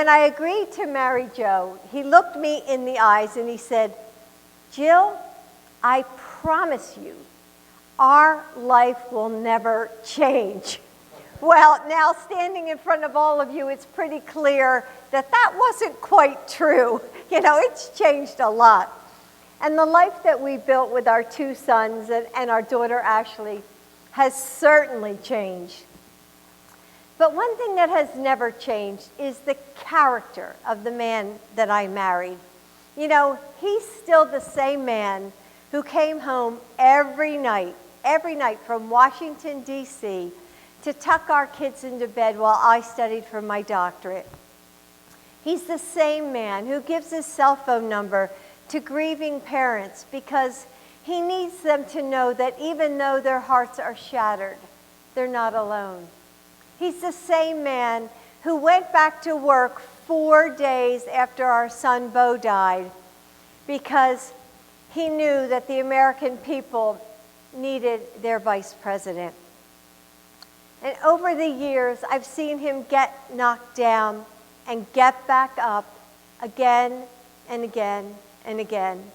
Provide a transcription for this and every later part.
when I agreed to marry Joe, he looked me in the eyes and he said, "Jill, I promise you, our life will never change." Well, now standing in front of all of you, it's pretty clear that that wasn't quite true. You know, it's changed a lot. And the life that we built with our two sons and our daughter Ashley has certainly changed. But one thing that has never changed is the character of the man that I married. You know, he's still the same man who came home every night from Washington, D.C., to tuck our kids into bed while I studied for my doctorate. He's the same man who gives his cell phone number to grieving parents because he needs them to know that even though their hearts are shattered, they're not alone. He's the same man who went back to work 4 days after our son Bo died because he knew that the American people needed their vice president. And over the years, I've seen him get knocked down and get back up again and again and again.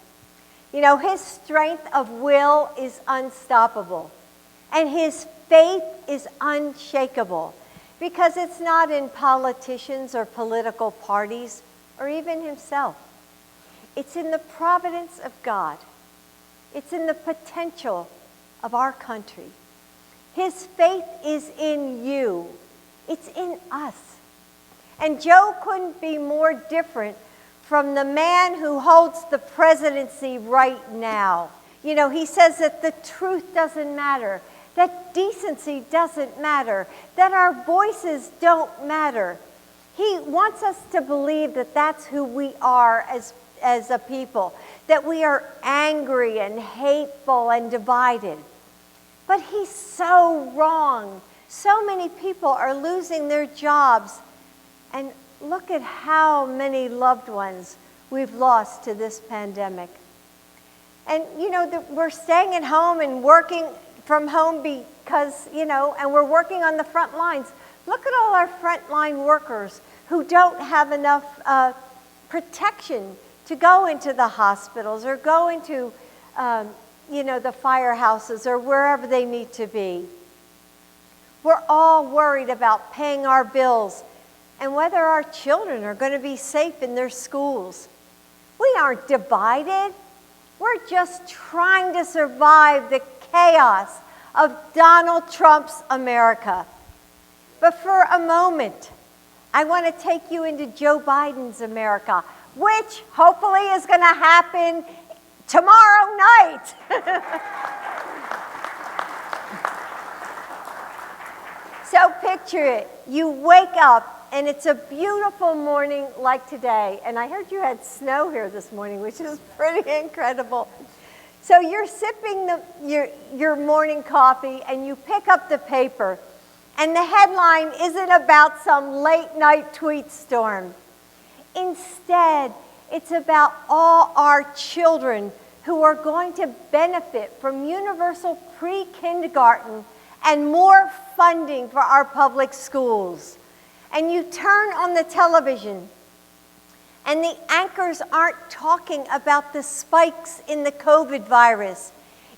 You know, his strength of will is unstoppable, and his faith is unshakable, because it's not in politicians or political parties or even himself. It's in the providence of God. It's in the potential of our country. His faith is in you. It's in us. And Joe couldn't be more different from the man who holds the presidency right now. You know, he says that the truth doesn't matter, that decency doesn't matter, that our voices don't matter. He wants us to believe that that's who we are as a people, that we are angry and hateful and divided. But he's so wrong. So many people are losing their jobs. And look at how many loved ones we've lost to this pandemic. And, you know, we're staying at home and working from home because, you know, and we're working on the front lines. Look at all our frontline workers who don't have enough protection to go into the hospitals or go into, you know, the firehouses or wherever they need to be. We're all worried about paying our bills and whether our children are going to be safe in their schools. We aren't divided. We're just trying to survive the chaos of Donald Trump's America. But for a moment, I want to take you into Joe Biden's America, which hopefully is going to happen tomorrow night. So picture it. You wake up and it's a beautiful morning like today. And I heard you had snow here this morning, which is pretty incredible. So you're sipping your morning coffee and you pick up the paper. And the headline isn't about some late night tweet storm. Instead, it's about all our children who are going to benefit from universal pre-kindergarten and more funding for our public schools. And you turn on the television, and the anchors aren't talking about the spikes in the COVID virus.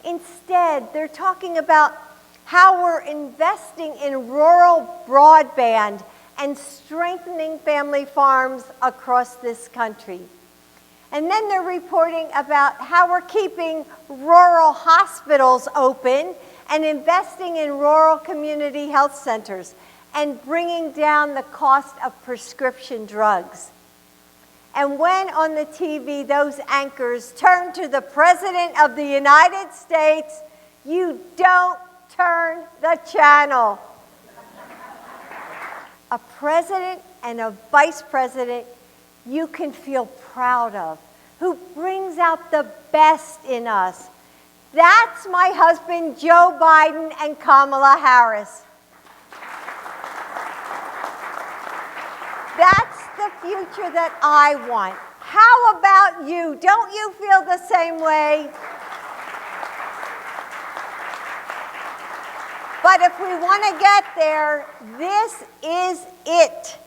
Instead, they're talking about how we're investing in rural broadband and strengthening family farms across this country. And then they're reporting about how we're keeping rural hospitals open and investing in rural community health centers and bringing down the cost of prescription drugs. And when on the TV those anchors turn to the President of the United States, you don't turn the channel. A president and a vice president you can feel proud of, who brings out the best in us. That's my husband, Joe Biden, and Kamala Harris. That's the future that I want. How about you? Don't you feel the same way? But if we want to get there, this is it.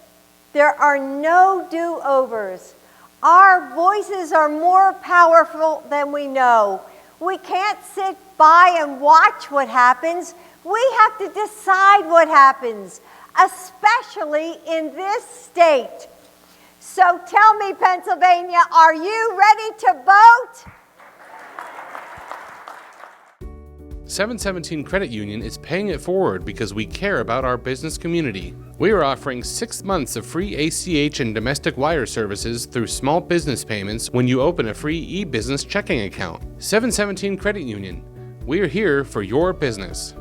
There are no do-overs. Our voices are more powerful than we know. We can't sit by and watch what happens. We have to decide what happens, especially in this state. So tell me, Pennsylvania, are you ready to vote? 717 Credit Union is paying it forward because we care about our business community. We are offering 6 months of free ACH and domestic wire services through small business payments when you open a free e-business checking account. 717 Credit Union. We are here for your business.